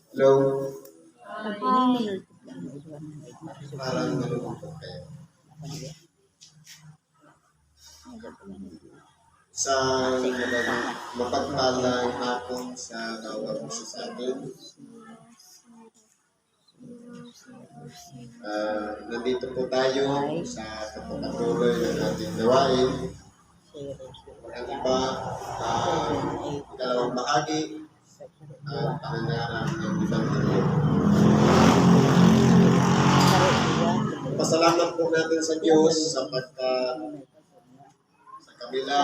Hello? Hi. Parang nalulungkot kayo. Sa mapagpalang hapon sa bawat isa sa atin. Nandito po tayo sa pagpapatuloy ng ating gawain. Ang iba, ikalawang bahagi at pangangarap ng Ebanghelyo. Pasalamat po natin sa Diyos sapagkat sa kabila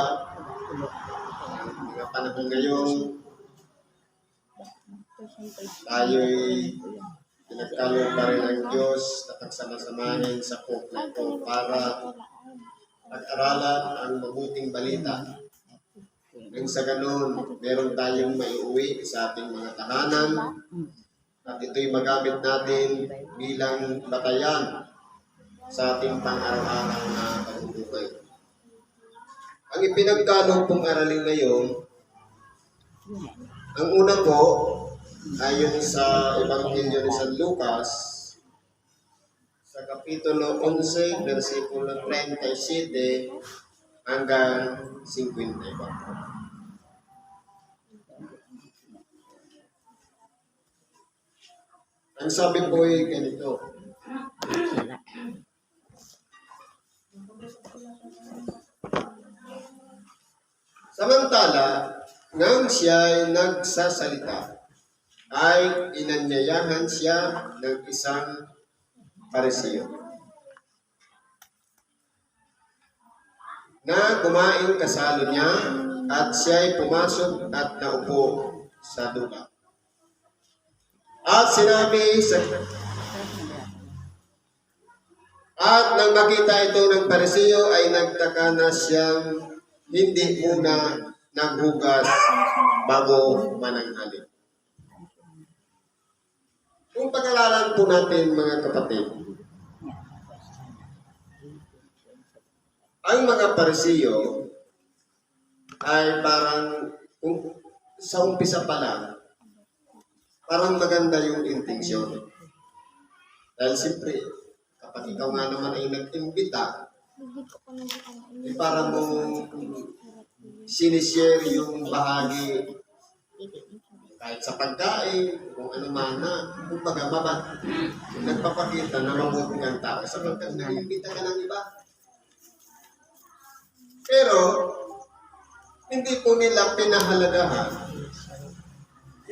ng mga panahon ngayon, tayo'y pinagkaloob pa rin ng Diyos na pagsama-samahin sa pok na ito para pag-aralan ang mabuting balita. Nang sa ganun, meron tayong maiuwi sa ating mga tahanan at ito'y magamit natin bilang batayan sa ating pang-araw-araw na pagbubuhay. Ang ipinagkaloob pong aralin ngayon, ang una po, ayon sa Ebanghelyo ni San Lucas, sa Kapitulo 11, versikulo 37 hanggang 54. Ang sabi po ay ganito. Samantala, nang siya'y nagsasalita, ay inanyayahan siya ng isang Pariseo na kumain kasalo niya at siya'y pumasok at naupo sa dulo. At sinabi sa at nang makita ito ng Pariseo ay nagtaka na siyang hindi muna naghugas bago mananghali. Kung pag-aralan po natin mga kapatid, ang mga Pariseo ay parang sa umpisa pa lang, parang maganda yung intensyon. Dahil siyempre, kapag ikaw nga naman ay nag-imbita, para mong sinishare yung bahagi kahit sa pagkain, kung ano man na, kumbaga nagpapakita na mabuting ang tao sapagkat nag-imbita ka ng iba. Pero, hindi po nila pinahalagahan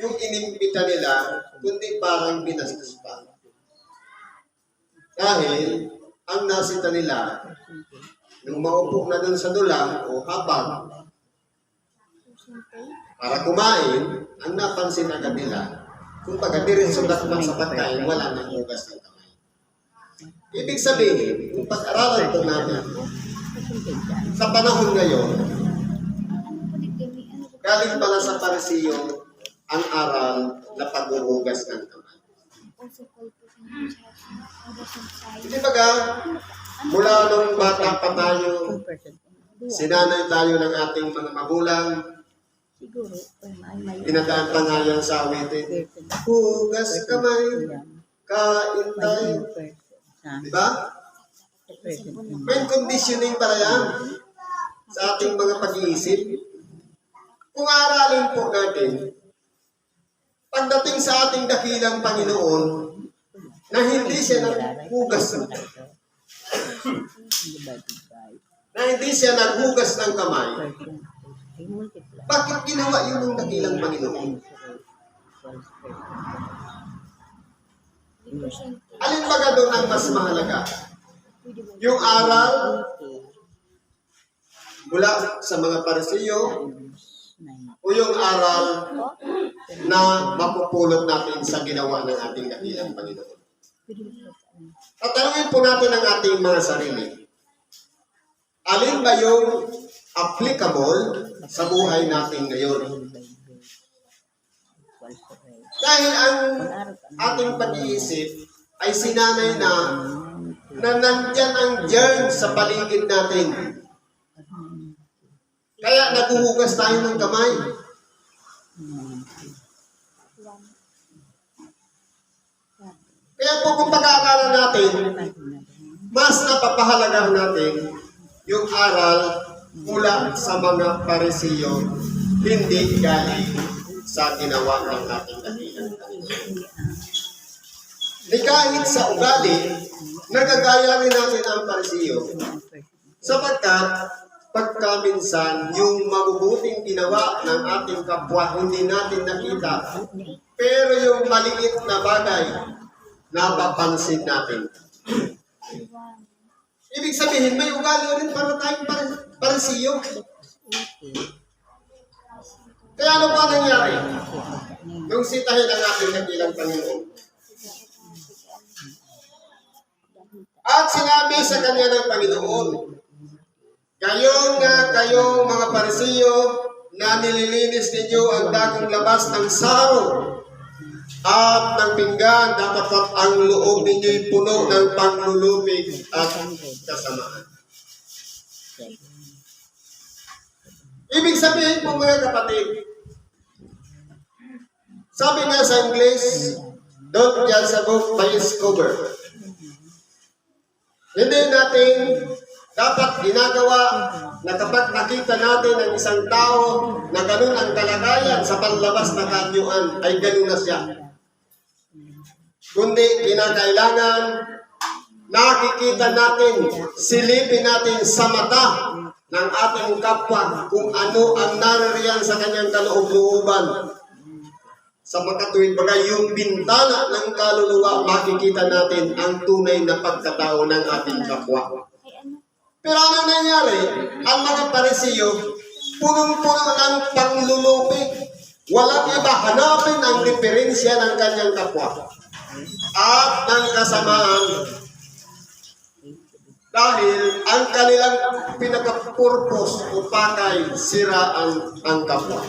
yung inimbita nila, kundi parang binastos pa. Dahil, ang nasita nila, nung maupo na dun sa dulang o habang para kumain, ang napansin agad nila, kung pagkadirin sugat man sa pagkain, wala nang hugas ng kamay. Ibig sabihin, kung pag-aralan po natin, sa panahon ngayon, galing pala sa Pariseo ang aral na paghuhugas ng kamay. Hindi ba mula nung bata pa tayo, sinanay tayo ng ating mga magulang, tinadaan pa nga yan sa awitin, hugas kamay, kain tayo. Diba? May conditioning para yan sa ating mga pag-iisip. Kung aralin po natin, pagdating sa ating dakilang Panginoon, na hindi siya naghugas ng kamay, bakit ginawa yun ng dakilang Panginoon? Alin ba doon ang mas mahalaga? Yung aral mula sa mga Pariseo o yung aral na mapupulot natin sa ginawa ng ating dakilang Panginoon? Tatanungin po natin ang ating mga sarili. Alin ba yung applicable sa buhay natin ngayon? Dahil ang ating pag-iisip ay sinanay na nandyan ang germ sa paligid natin. Kaya naguhugas tayo ng kamay. pag-aaralan natin, mas napapahalagahan natin yung aral mula sa mga Parisiyo, hindi galing sa ginawa ng ating dakilang Panginoon. Di kahit sa ugali, nagagaya rin natin ang Parisiyo, sapagkat pagkaminsan yung mabubuting ginawa ng ating kapwa hindi natin nakita, pero yung maliit na bagay napapansin natin. Ibig sabihin, may ugali rin para tayong Parisiyo. Kaya ano ba nangyari? Yung sitahin ang ating dakilang Panginoon. At sinabi sa kanya ng Panginoon, kayong mga Parisiyo na nililinis ninyo ang dagang labas ng saro at ng pinggan, dapat ang loob ninyo'y puno ng paglulupig at kasamaan. Ibig sabihin po mga kapatid, sabi nga sa English, don't judge a book by its cover. Hindi natin dapat ginagawa na kapag nakita natin ang isang tao na ganun ang kalagayan sa panlabas na kanyuan, ay ganun na siya. Kundi kinakailangan nakikita natin, silipin natin sa mata ng ating kapwa kung ano ang naririyan sa kanyang kaloob-looban. Sa makatuwid bagay, yung bintana ng kaluluwa, makikita natin ang tunay na pagkatao ng ating kapwa. Pero ano nangyari? Ang mga Parisiyo, punong-puno ng panglulupig. Walang iba, hanapin ang diferensya ng kanyang kapwa at ng kasamaan. Dahil ang kanilang pinaka-purpose o pakay, siraan ang kapwa.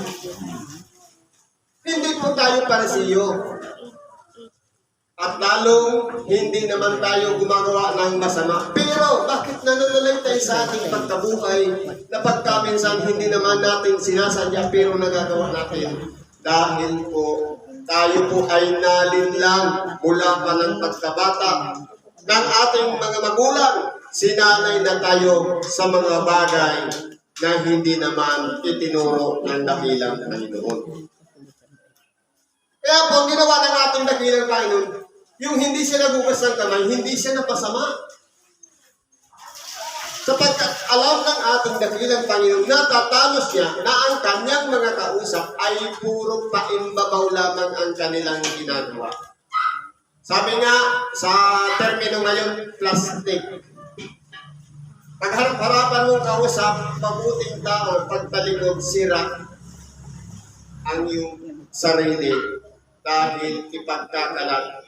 Hindi po tayo Parisiyo. At lalong hindi naman tayo gumagawa ng masama. Pero bakit nananalay tayo sa ating pagkabuhay na pagkaminsan hindi naman natin sinasadya pero nagagawa natin? Dahil po tayo po ay nalinlang mula pa ng pagkabata ng ating mga magulang. Sinanay na tayo sa mga bagay na hindi naman itinuro ng dakilang Panginoon. Kaya po, ang ginawa ng ating dakilang Panginoon, yung hindi siya nagugas ng kamay, hindi siya napasama. Sapagkat alam ng ating dakilang Panginoon na tatanos niya na ang kanyang mga kausap ay puro paimbabaw lamang ang kanilang ginagawa. Sabi nga sa termino ngayon, plastic. Pagharap-harapan mong kausap, mabuting tao, pagtalikod, sira ang iyong sarili dahil ipagkakalat.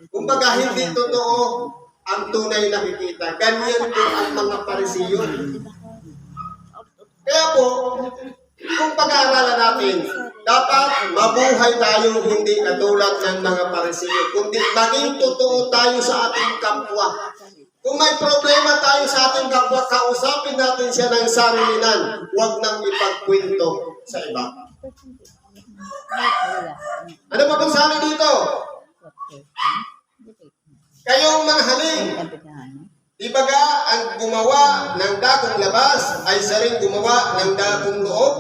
Kumbaga, hindi totoo ang tunay na nakikita. Ganyan po ang mga Parisiyo. Kaya po, kung pag-aaralan natin, dapat mabuhay tayo hindi katulad ng mga Parisiyo, kundi maging totoo tayo sa ating kapwa. Kung may problema tayo sa ating kapwa, kausapin natin siya ng sarilinan. Huwag nang ipagkwento sa iba. Ano pa pong sabi dito? Kayong mga haling, ibaga ang gumawa ng dakong labas ay siya rin gumawa ng dakong loob.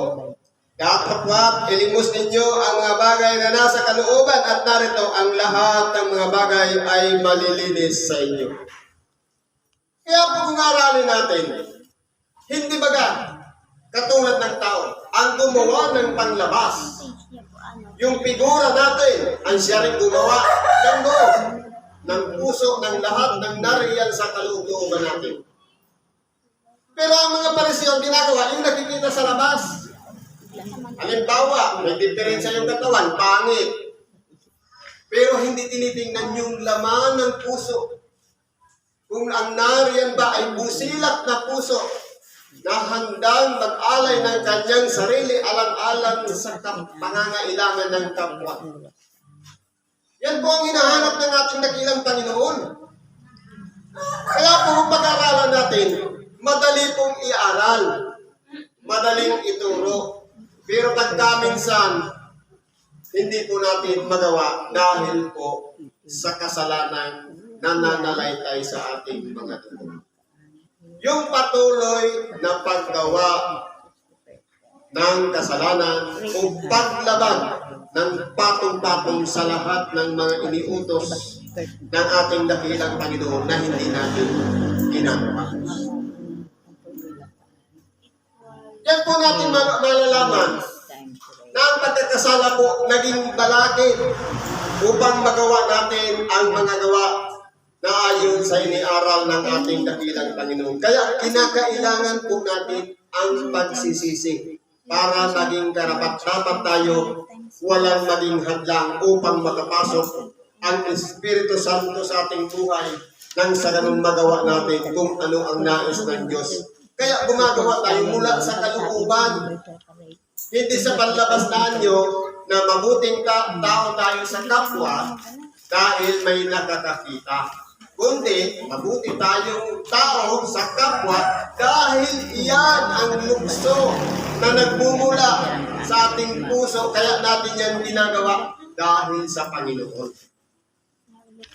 Dapat ilimos ninyo ang mga bagay na nasa kalooban at narito ang lahat ng mga bagay ay malilinis sa inyo. Kaya po kung aralin natin, hindi baga katulad ng tao, ang gumawa ng panglabas. Yung figura natin, ang siya rin gumawa ng loob, ng puso, ng lahat ng nariyan sa kalooban natin. Pero ang mga Parisiyo ginagawa, yung nakikita sa labas. Halimbawa, may diferensya yung katawan, pangit. Pero hindi tinitingnan yung laman ng puso. Kung ang nariyan ba ay busilak na puso, na handang mag-alay ng kanyang sarili alang-alang sa pangangailangan ng kapwa. Yan po ang hinahanap ng ating dakilang Panginoon. Kaya po kung pag-aralan natin, madali pong iaral, madaling ituro. Pero pagkaminsan, hindi po natin magawa dahil po sa kasalanan na nananalaytay sa ating mga dugo. Yung patuloy na paggawa ng kasalanan o paglaban ng patong-patong sa lahat ng mga iniutos ng ating dakilang Panginoon na hindi natin ginagawa. Yan po natin malalaman na ang pagkakasala po naging balakid upang magawa natin ang mga gawa na ayon sa iniaral ng ating dakilang Panginoon. Kaya kinakailangan po natin ang pagsisisi para maging karapat-dapat tayo, walang maging hadlang upang makapasok ang Espiritu Santo sa ating buhay nang sa ganun magawa natin kung ano ang nais ng Diyos. Kaya gumagawa tayo mula sa kalooban. Hindi sa panlabas na anyo na mabuting tao tayo sa kapwa dahil may nakakakita. Kundi, mabuti tayong tao sa kapwa dahil iyan ang lukso na nagmumula sa ating puso. Kaya natin yan ginagawa dahil sa Panginoon.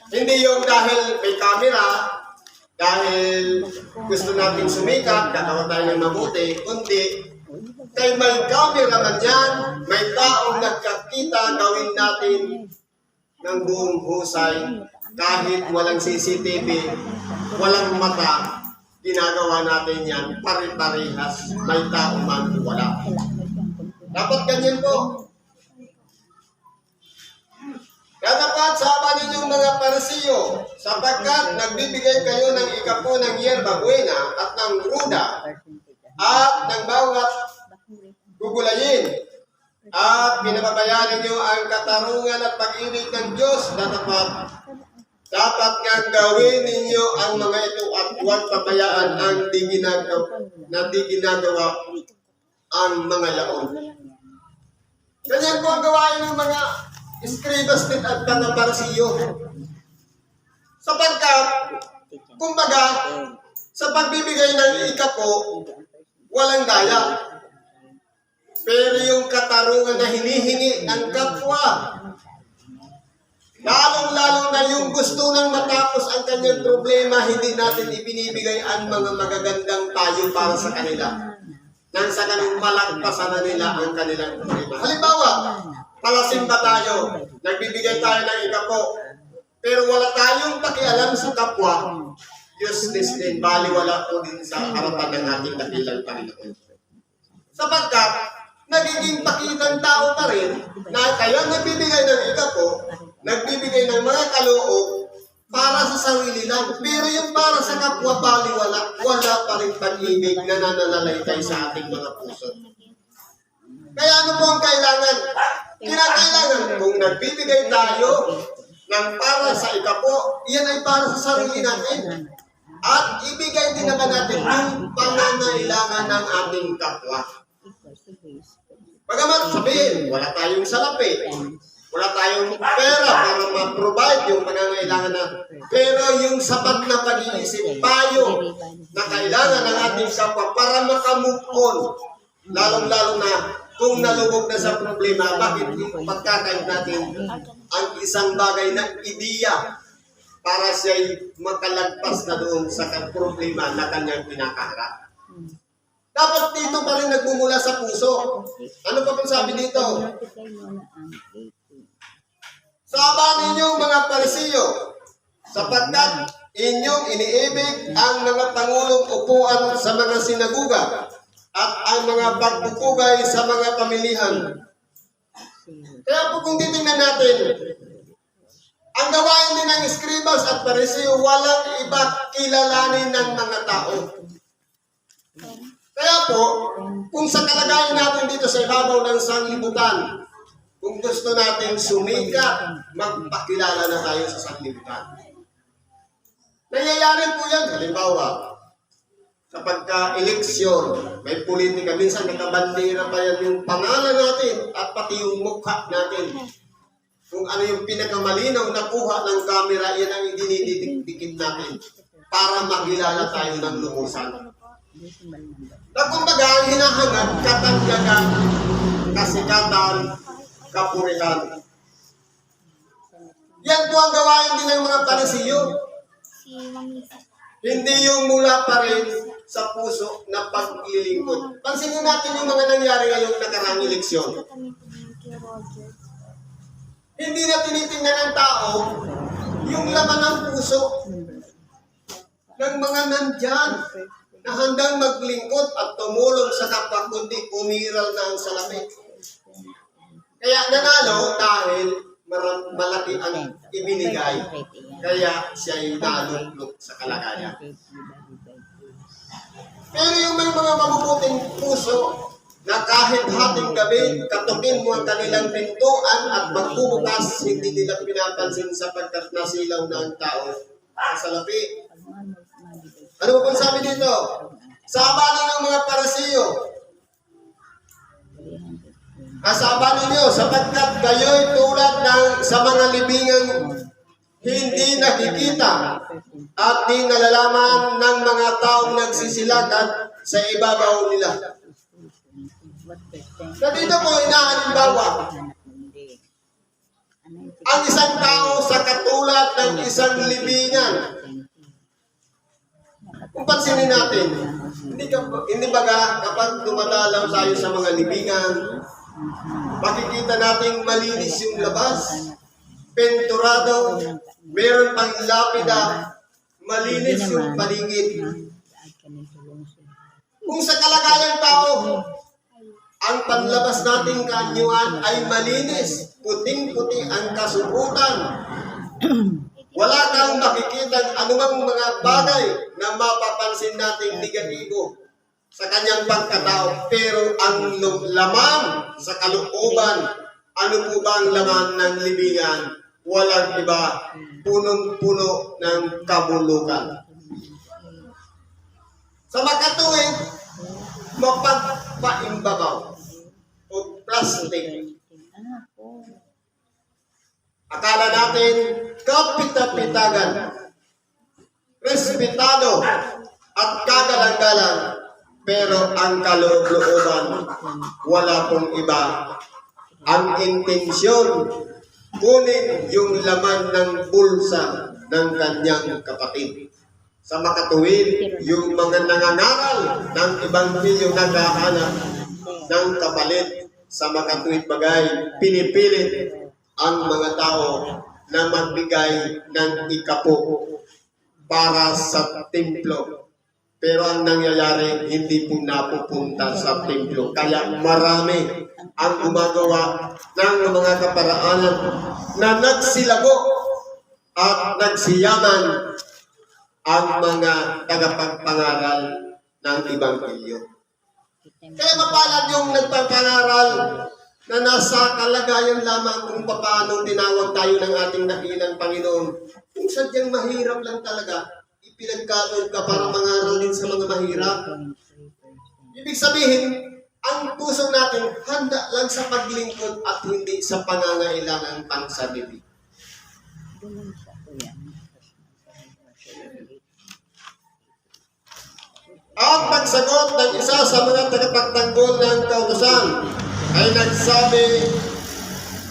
Hindi yung dahil may camera, dahil gusto natin sumikat, gagawa tayo ng mabuti, kundi kay may camera man yan, may taong nagkakita, gawin natin ng buong husay, kahit walang CCTV, walang mata, ginagawa natin yan, pare-parehas, may tao man wala. Dapat ganyan po. Kaya dapat sabi ninyong mga Parisiyo, sapagkat nagbibigay kayo ng ikapo ng yerba buena at ng ruda at ng bawat gugulayin at pinababayaan ninyo ang katarungan at pag-ibig ng Diyos na dapat nga gawin ninyo ang mga ito at huwag pabayaan ang di ginagawa ang mga yaon. Ganyan po ang gawain ng mga Escribas at mga Parisiyo. Sapagkat, kumbaga, sa pagbibigay ng ikapo, walang daya. Pero yung katarungan na hinihingi ng kapwa, lalong-lalo na yung gusto nang matapos ang kanyang problema, hindi natin ibinibigay ang mga magagandang payo para sa kanila. Nang sa ganung malagpasan na nila ang kanilang problema. Halimbawa, palasimba tayo, nagbibigay tayo ng ikapo, pero wala tayong pakialam sa kapwa, useless din, baliwala po din sa harapan ng ating dakilang Panginoon. Sapagkat, nagiging pakitang tao pa rin na kaya nagbibigay ng ikapo, nagbibigay ng mga kaloob para sa sarili lang. Pero yung para sa kapwa, baliwala, wala pa rin pag-ibig na nananalaytay sa ating mga puso. Kaya ano po ang kailangan? Kinakailangan kung nagbibigay tayo ng para sa ikapo, iyan ay para sa sarili natin. At ibigay din naman natin yung pangangailangan ng ating kapwa. Bagamat sabihin, wala tayong salapi, wala tayong pera para ma-provide yung pangangailangan natin. Pero yung sapat na pag-iisip, payo na kailangan ng ating kapwa para makamove on, lalong-lalo na kung nalubog na sa problema, bakit pagkakait natin ang isang bagay na ideya para siya'y makalagpas na doon sa problema na kanyang kinakaharap. Dapat dito pa rin nagmumula sa puso. Ano pa pong sabi dito? Saba ninyong mga Parisiyo, sapagkat inyong iniibig ang mga pangulong upuan sa mga sinaguga at ang mga pagpupugay sa mga pamilihan. Kaya po kung titingnan natin, ang gawain din ng Escribas at Parisiyo, walang iba kilalanin ng mga tao. Kaya po, kung sa kalagayan natin dito sa ibabaw ng sanlibutan, kung gusto natin sumikat, magpakilala na tayo sa sanlibutan. Nangyayari po yan, halimbawa, sa pagka-eleksyon, may politika, minsan nakabandera pa yan yung pangalan natin at pati yung mukha natin. Kung ano yung pinakamalinaw na kuha ng camera, yan ang idinidikit natin para makilala tayo ng lumusan. Na kumbaga, ang hinahangad, katanggagan, kasikatan, kapurihan. Yan po ang gawain din ng mga Parisiyo. Si Mamisa. Hindi yung mula pa rin sa puso na paglilingkod. Pansinin natin yung mga nangyari ngayong nakaraang eleksyon. Kami po kay Roger. Hindi na tinitingnan ng tao yung laman ng puso ng mga nandyan na handang maglingkod at tumulong sa kapwa, kundi umiral na ang salamin. Kaya nanalo dahil malaki ang ibinigay. Kaya siya ay naluklok sa kalagayan. Pero yung may mga mabubuting puso na kahit hating gabi, katukin mo ang kanilang pintuan at magbubukas, hindi nila pinapansin sapagkat nasilaw na ang tao sa salapi. Ano po sabi dito? Sabanan ng mga Parisiyo. Kasabahan ninyo sapagkat kayo'y tulad ng sa mga libingang hindi nakikita at di nalalaman ng mga taong nagsisilakat sa ibabaw nila. Na dito po inahalimbawa ang isang tao sa katulad ng isang libingan. Kung pansinin natin, hindi baga kapag dumadalaw tayo sa mga libingan, makikita nating malinis yung labas, penturado, meron pang lapida, malinis yung paligid. Kung sa kalagayang tao, ang panlabas nating kanyuan ay malinis, puting-puti ang kasubutan. Wala kang makikita anumang mga bagay na mapapansin nating negatibo sa kanyang pagkatao. Pero ang laman sa kalooban, ano po ba ang laman ng libingan? Walang iba, punong-puno ng kabulukan. Sa makatuwid, mapagpaimbabaw o plastic. Akala natin kapita-pitagan, respetado at kagalang-galang, pero ang kalooban wala pong iba. Ang intensyon, kunin yung laman ng bulsa ng kanyang kapatid. Sa makatuwid, yung mga nangangaral ng ebanghelyo naghahanap ng kapalit. Sa makatuwid bagay, pinipilit ang mga tao na magbigay ng ikapo para sa templo. Pero ang nangyayari, hindi po napupunta sa templo. Kaya marami ang gumagawa ng mga kaparaanan na nagsilago at nagsiyaman ang mga tagapagpangaral ng ebanghelyo. Kaya mapalad yung nagpapangaral na nasa kalagayan lamang kung paano tinawag tayo ng ating dakilang Panginoon. Kung sadyang mahirap lang talaga, ipinagkaloob ka para mangaral din sa mga mahirap. Ibig sabihin, ang puso natin handa lang sa paglingkod at hindi sa pangangailangan pangsarili. At pagsagot ng isa sa mga tagapagtanggol ng kautusan ay nagsabi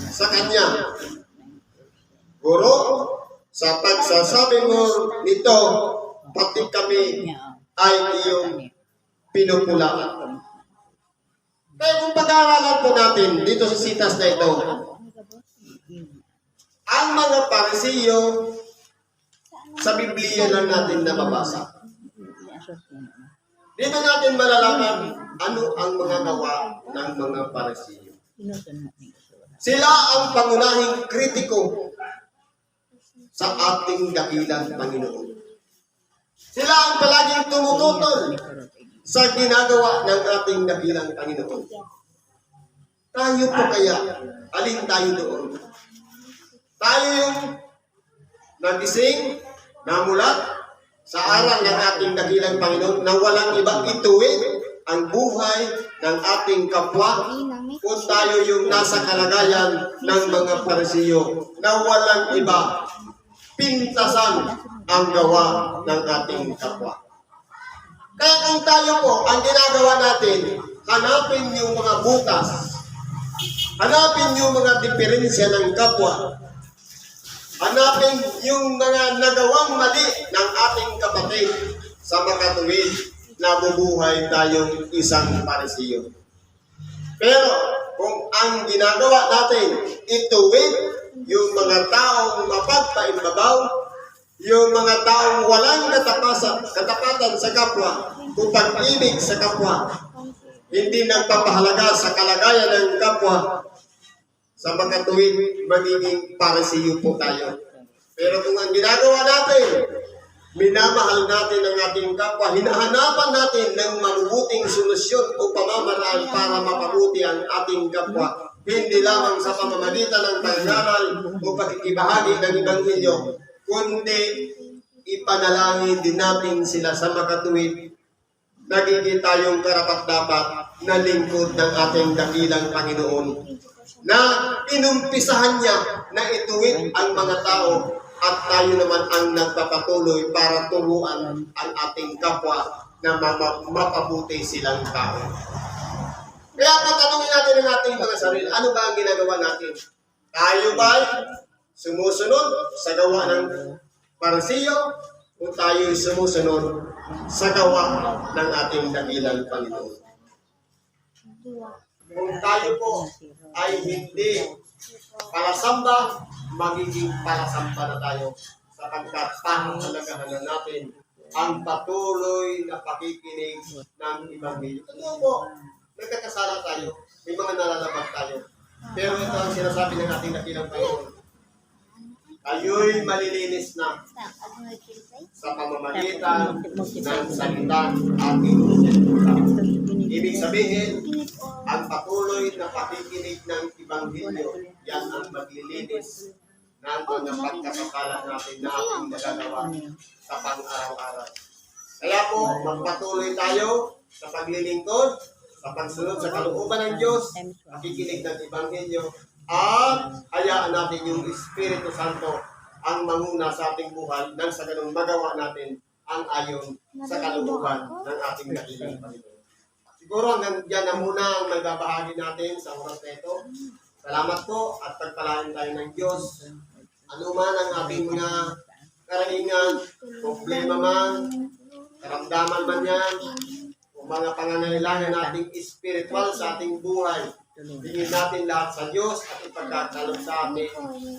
sa kanya, Guro, sa pagsasabi mo nito, pati kami ay iyong pinupulaan. Kaya kung pag-aaralan po natin dito sa sitas na ito, ang mga Parisiyo sa Biblia lang natin nababasa. Dito natin malalaman ano ang mga gawa ng mga Parisiyo. Sila ang pangunahing kritiko sa ating dakilang Panginoon. Sila ang palaging tumututol sa ginagawa ng ating dakilang Panginoon. Tayo po kaya, alin tayo doon? Tayo yung nagising, namulat, sa araw ng ating dakilang Panginoon na walang iba ituwid ang buhay ng ating kapwa kung tayo yung nasa kalagayan ng mga Parisiyo na walang iba pintasan ang gawa ng ating kapwa. Kaya kung tayo po, ang ginagawa natin, hanapin yung mga butas Hanapin yung mga diferensya ng kapwa. Hanapin yung mga nagawang mali ng ating kapatid sa makatuwid na bubuhay tayong isang Pariseo. Pero kung ang ginagawa natin, ituwid yung mga taong mapagpaimbabaw, yung mga taong walang katapatan sa kapwa, kung pag-ibig sa kapwa, hindi nagpapahalaga sa kalagayan ng kapwa, sa makatuwid, magiging Pariseo po tayo. Pero kung ang ginagawa natin, minamahal natin ang ating kapwa, hinahanapan natin ng mabubuting solusyon o pamamaraan para mapabuti ang ating kapwa, hindi lamang sa pamamagitan ng pag-aaral o pagkikibahagi ng Ebanghelyo, kundi ipanalangin din natin sila sa makatuwid, nagiging tayong karapat-dapat na lingkod ng ating dakilang Panginoon, na inumpisahan niya na ituwid ang mga tao at tayo naman ang nagpapatuloy para turuan ang ating kapwa na mapabuti silang tao. Kaya patanungin natin ang ating mga sarili, ano ba ang ginagawa natin? Tayo ba sumusunod sa gawa ng Pariseo o tayo sumusunod sa gawa ng ating dakilang Panginoon? Kung tayo po ay hindi palasamba, magiging palasamba na tayo sapagkat panghalagahan na natin ang patuloy na pakikinig ng Ebanghelyo. Totoo po, nagkakasala tayo, may mga nalalabag tayo. Pero ito ang sinasabi ng ating dakilang Panginoon. Kayo'y malilinis na sa pamamagitan ng salita ating pinagkulang. Ibig sabihin, ang patuloy na pakikinig ng Ebanghelyo, yan ang maglilinis ng mga pagkakasala natin na ating nagagawa sa pang-araw-araw. Kaya po, magpatuloy tayo sa paglilingkod, sa pagsunod sa kalooban ng Diyos, pakikinig ng Ebanghelyo, at hayaan natin yung Espiritu Santo ang manguna sa ating buhay nang sa ganung magawa natin ang ayon sa kalooban ng ating dakilang Panginoon. Siguro hanggang dyan na muna ang nagbabahagi natin sa oras na ito. Salamat po at pagpalain tayo ng Diyos. Ano man ang ating mga karahingan, problema man, karamdaman man yan, o mga pangangailangan nating espiritual sa ating buhay, tingin natin lahat sa Diyos at ipagkakalog sa atin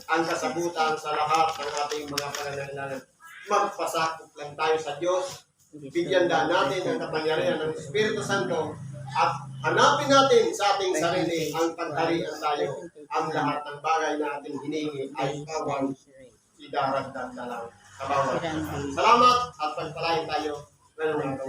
ang kasagutan sa lahat ng ating mga pangangailangan. Magpasakop lang tayo sa Diyos, bigyan daan natin ang kapangyarihan ng Espiritu Santo at hanapin natin sa ating sarili ang pagharian tayo. Ang lahat ng bagay na ating hiningi ay bawang idaragdag na lang sa bawat. Salamat at pagpalain tayo ng mga